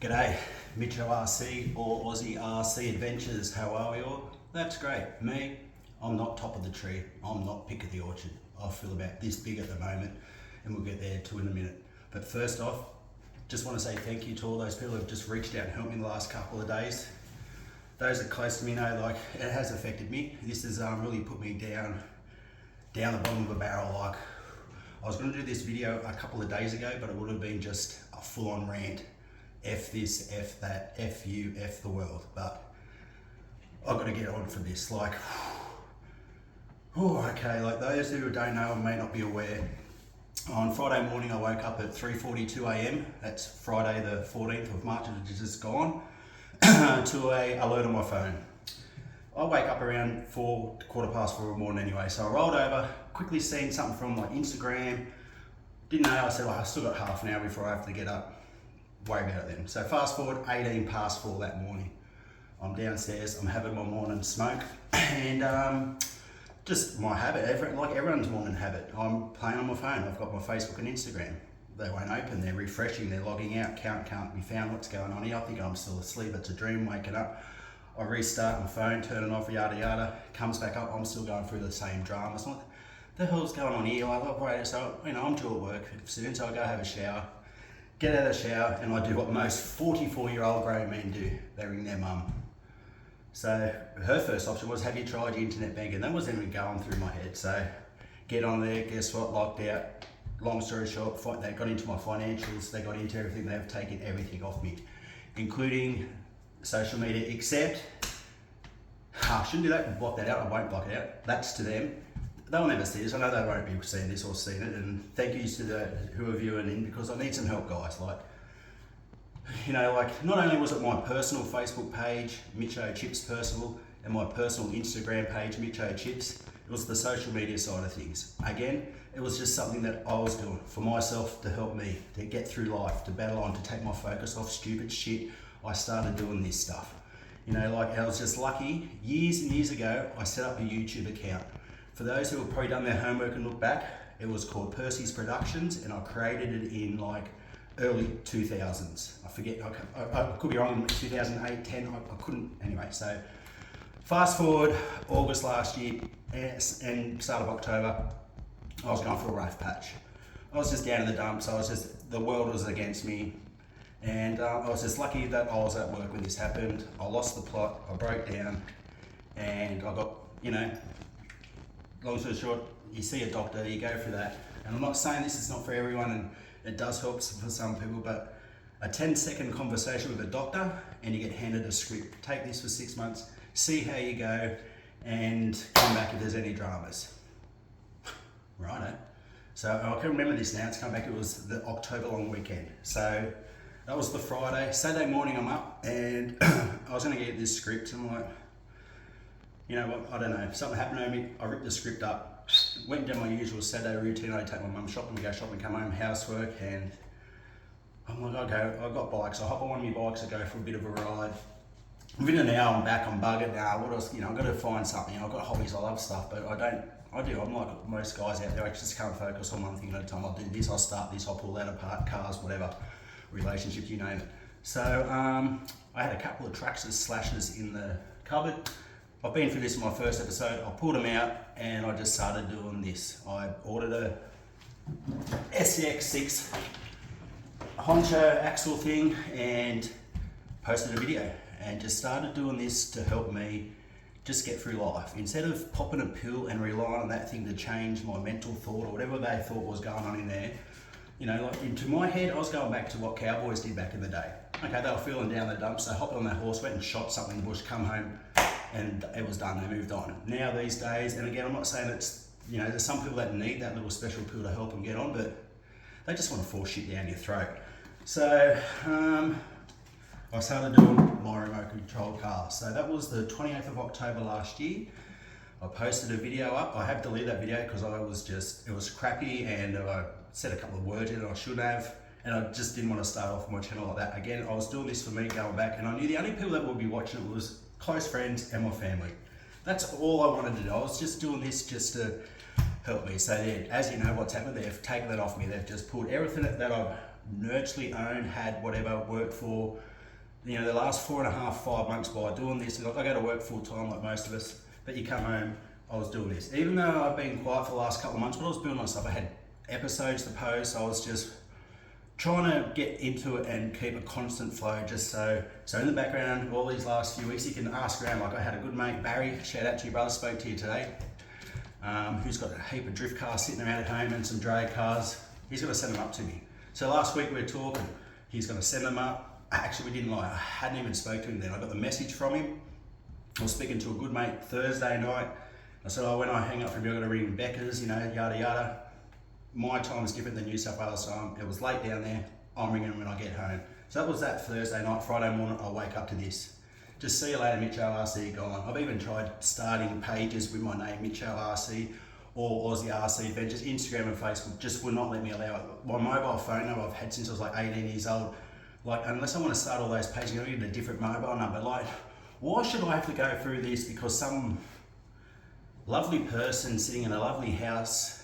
G'day, MitchoRC or Aussie RC Adventures. How are we all? That's great. Me, I'm not top of the tree. I'm not pick of the orchard. I feel about this big at the moment, and we'll get there too in a minute. But first off, just want to say thank you to all those people who have just reached out and helped me in the last couple of days. Those that are close to me know, like, it has affected me. This has really put me down the bottom of a barrel. Like, I was going to do this video a couple of days ago, but it would have been just a full-on rant. F this, F that, F you, F the world. But I've got to get on for this. Like, okay, like those who don't know and may not be aware, on Friday morning I woke up at 3:42 a.m. That's Friday the 14th of March, and it's just gone, to a alert on my phone. I wake up around 4, quarter past 4 in the morning anyway, so I rolled over, quickly seen something from my Instagram. Didn't know, I said, well, I still got half an hour before I have to get up. Worry about it then. So fast forward 18 past 4 that morning. I'm downstairs, I'm having my morning smoke, and just my habit, like everyone's morning habit, I'm playing on my phone. I've got my Facebook and Instagram. They won't open, they're refreshing, they're logging out, can't be found, what's going on here? I think I'm still asleep, it's a dream, waking up. I restart my phone, turn it off, yada yada, comes back up, I'm still going through the same drama. It's like, the hell's going on here? I love right, so I'm due at work soon, so I go have a shower. Get out of the shower, and I do what most 44-year-old grown men do. They ring their mum. So her first option was, have you tried your internet banking? That wasn't even going through my head. So get on there, guess what, locked out. Long story short, they got into my financials, they got into everything, they've taken everything off me, including social media, except, I shouldn't do that, block that out, I won't block it out. That's to them. They'll never see this. I know they won't be seeing this or seeing it, and thank you to who are viewing in, because I need some help, guys. Like, like, not only was it my personal Facebook page, Mitcho Chips Personal, and my personal Instagram page, Mitcho Chips, it was the social media side of things. Again, it was just something that I was doing for myself to help me, to get through life, to battle on, to take my focus off stupid shit. I started doing this stuff. Like, I was just lucky. Years and years ago, I set up a YouTube account. For those who have probably done their homework and look back, it was called Percy's Productions, and I created it in like early 2000s. I forget, I could be wrong, 2008, 10, I couldn't, anyway. So fast forward August last year and start of October, I was going for a rough patch. I was just down in the dumps, the world was against me, and I was just lucky that I was at work when this happened. I lost the plot, I broke down, and I got, long story short, you see a doctor, you go through that. And I'm not saying this is not for everyone, and it does help for some people, but a 10-second conversation with a doctor and you get handed a script. Take this for 6 months, see how you go, and come back if there's any dramas. Righto. So I can remember this now, it's come back, it was the October long weekend. So that was the Friday. Saturday morning I'm up, and I was gonna get this script, and I'm like, you know what, I don't know, something happened to me, I ripped the script up, went down my usual Saturday routine. I take my mum shopping, we go shopping, come home, housework, and I'm like, okay, I've got bikes, I hop on one of my bikes, I go for a bit of a ride. Within an hour I'm back, I'm buggered, what else, I've got to find something. I've got hobbies, I love stuff, but I'm like most guys out there, I just can't focus on one thing at a time. I'll do this, I'll start this, I'll pull that apart, cars, whatever, relationships, you name it. So I had a couple of traxxas slashes in the cupboard. I've been through this in my first episode. I pulled them out and I just started doing this. I ordered a SCX6 honcho axial thing and posted a video and just started doing this to help me just get through life. Instead of popping a pill and relying on that thing to change my mental thought or whatever they thought was going on in there, like into my head, I was going back to what cowboys did back in the day. Okay, they were feeling down the dumps, they hopped on their horse, went and shot something in the bush, come home, and it was done, they moved on. Now these days, and again, I'm not saying it's, there's some people that need that little special pill to help them get on, but they just want to force shit down your throat. So I started doing my remote control car. So that was the 28th of October last year. I posted a video up. I have deleted that video because it was crappy, and I said a couple of words in it I shouldn't have, and I just didn't want to start off my channel like that. Again, I was doing this for me going back, and I knew the only people that would be watching it was close friends and my family. That's all I wanted to do. I was just doing this just to help me. So as you know what's happened, they've taken that off me. They've just pulled everything that I've nurturally owned, had whatever, worked for, you know, the last 4.5, 5 months by doing this. Like, I go to work full time like most of us, but you come home, I was doing this. Even though I've been quiet for the last couple of months, but I was building on stuff. I had episodes to post. I was just trying to get into it and keep a constant flow, just so in the background all these last few weeks you can ask around. Like, I had a good mate, Barry, shout out to your brother, spoke to you today, who's got a heap of drift cars sitting around at home and some drag cars. He's going to send them up to me. So last week we were talking, he's going to send them up. Actually, we didn't lie, I hadn't even spoke to him then. I got the message from him. I was speaking to a good mate Thursday night. I said, oh, when I hang up from you, I've got to ring Becca's, you know, yada yada. My time is different than New South Wales time. It was late down there. I'm ringing them when I get home. So that was that Thursday night. Friday morning, I wake up to this. Just see you later, MitchoRC gone. I've even tried starting pages with my name, MitchoRC or Aussie RC Ventures. Instagram and Facebook just will not let me allow it. My mobile phone number I've had since I was like 18 years old. Like, unless I want to start all those pages, I'm going to get a different mobile number. Like, why should I have to go through this because some lovely person sitting in a lovely house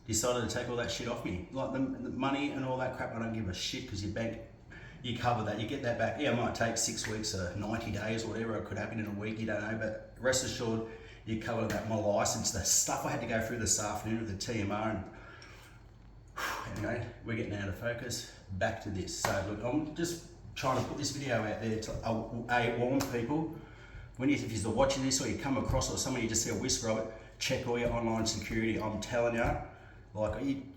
decided to take all that shit off me? Like, the money and all that crap, I don't give a shit, because your bank, you cover that, you get that back. Yeah, it might take 6 weeks or 90 days or whatever, it could happen in a week, you don't know, but rest assured, you cover that. My license, the stuff I had to go through this afternoon with the TMR, and anyway, we're getting out of focus. Back to this. So look, I'm just trying to put this video out there to warn people. If you're watching this or you come across it or someone you just see a whisper of it, check all your online security. I'm telling you, like,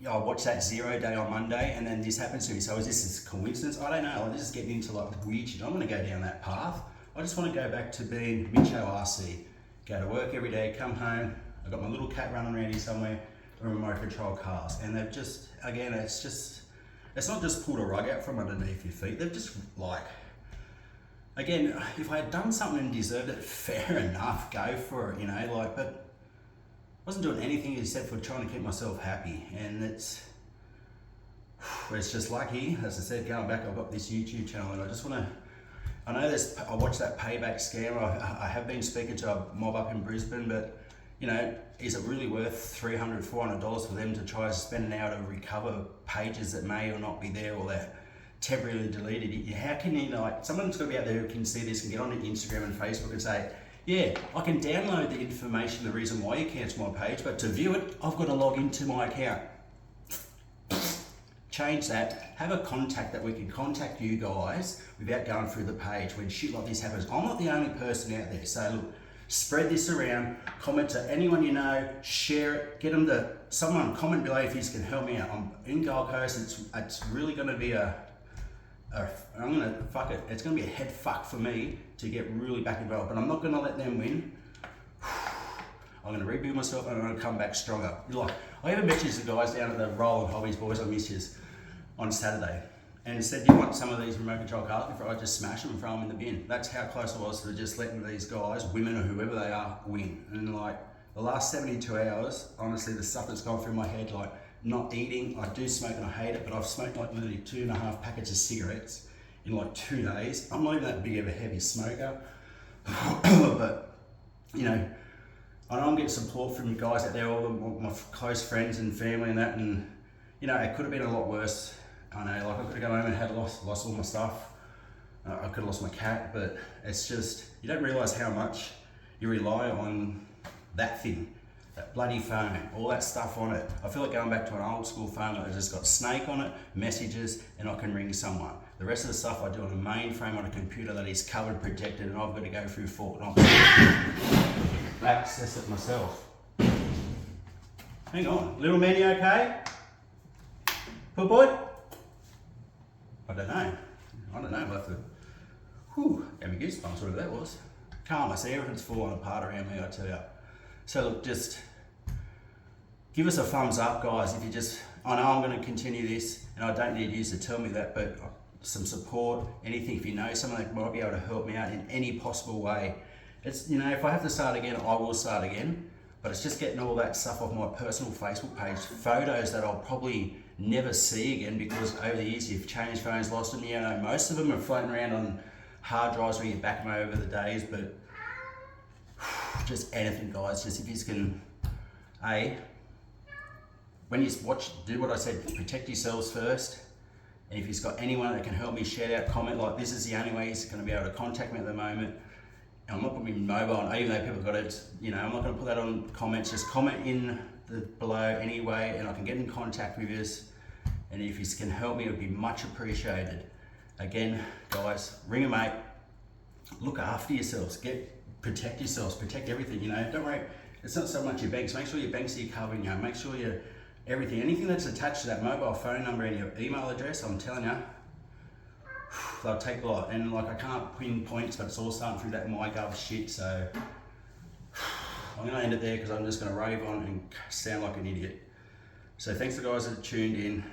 I watched that 0 day on Monday and then this happens to me. So is this a coincidence? I don't know. I'm just getting into like weird shit. I'm going to go down that path. I just want to go back to being MitchoRC. Go to work every day, come home. I've got my little cat running around here somewhere, or remote control cars. And they've just, again, it's not just pulled a rug out from underneath your feet. They've just like, again, if I had done something and deserved it, fair enough, go for it, you know, like, but I wasn't doing anything except for trying to keep myself happy. And it's just lucky, as I said, going back, I've got this YouTube channel and I just want to, I know I watched that payback scam. I have been speaking to a mob up in Brisbane, but you know, is it really worth $300, $400 for them to try to spend an hour to recover pages that may or not be there, or that temporarily deleted? How can you, like, someone's got to be out there who can see this and get on Instagram and Facebook and say, yeah, I can download the information, the reason why you cancel my page, but to view it, I've got to log into my account. Change that, have a contact that we can contact you guys without going through the page when shit like this happens. I'm not the only person out there, so look, spread this around, comment to anyone you know, share it, get them to, someone comment below if you can help me out. I'm in Gold Coast, it's really gonna be it's gonna be a head fuck for me to get really back involved, but I'm not gonna let them win. I'm gonna rebuild myself and I'm gonna come back stronger. Like, I even messaged the guys down at the Rollin Hobbies, boys, I miss yous, on Saturday, and said, do you want some of these remote control cars before I just smash them and throw them in the bin? That's how close I was to just letting these guys, women or whoever they are, win. And like, the last 72 hours, honestly, the stuff that's gone through my head, like not eating, I do smoke and I hate it, but I've smoked like literally 2.5 packets of cigarettes in like 2 days. I'm not even that big of a heavy smoker, but you know, I know I'm getting support from you guys out there, all my close friends and family and that, and you know, it could have been a lot worse. I know, like, I could have gone home and had lost all my stuff. I could have lost my cat, but it's just, you don't realise how much you rely on that thing, that bloody phone, all that stuff on it. I feel like going back to an old school phone that has just got Snake on it, messages, and I can ring someone. The rest of the stuff I do on a mainframe on a computer that is covered, protected, and I've got to go through Fort Knox to access it myself. Hang on, little man, you okay? Good boy? I don't know, I'll have to, gave me goosebumps, whatever that was. Calm, I see everything's falling apart around me, I tell you. So look, just give us a thumbs up, guys, if you just, I know I'm going to continue this, and I don't need you to tell me that, but some support, anything, if you know someone that might be able to help me out in any possible way. It's, you know, if I have to start again, I will start again, but it's just getting all that stuff off my personal Facebook page, photos that I'll probably never see again, because over the years you've changed phones, lost them, you know, most of them are floating around on hard drives where you back them over the days, but just anything, guys, just if you can, when you watch, do what I said, protect yourselves first, And if he's got anyone that can help me, shout out, comment, like this is the only way he's going to be able to contact me at the moment. And I'm not going to be mobile, and even though people got it, you know, I'm not going to put that on comments. Just comment in below anyway, and I can get in contact with us. And if you can help me, it would be much appreciated. Again, guys, ring a mate. Look after yourselves. Protect yourselves. Protect everything. You know, don't worry. It's not so much your banks. Make sure your banks are covered. You know, make sure you're everything. Anything that's attached to that mobile phone number and your email address, I'm telling you, they'll take a lot. And like, I can't pin points, but it's all starting through that MyGov shit. So I'm gonna end it there because I'm just gonna rave on and sound like an idiot. So thanks to the guys that tuned in.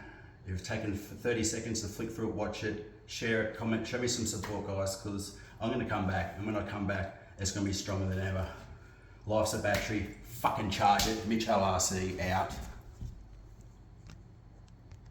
You've taken 30 seconds to flick through it, watch it, share it, comment, show me some support, guys, because I'm gonna come back, and when I come back, it's gonna be stronger than ever. Life's a battery, fucking charge it. MitchoRC out.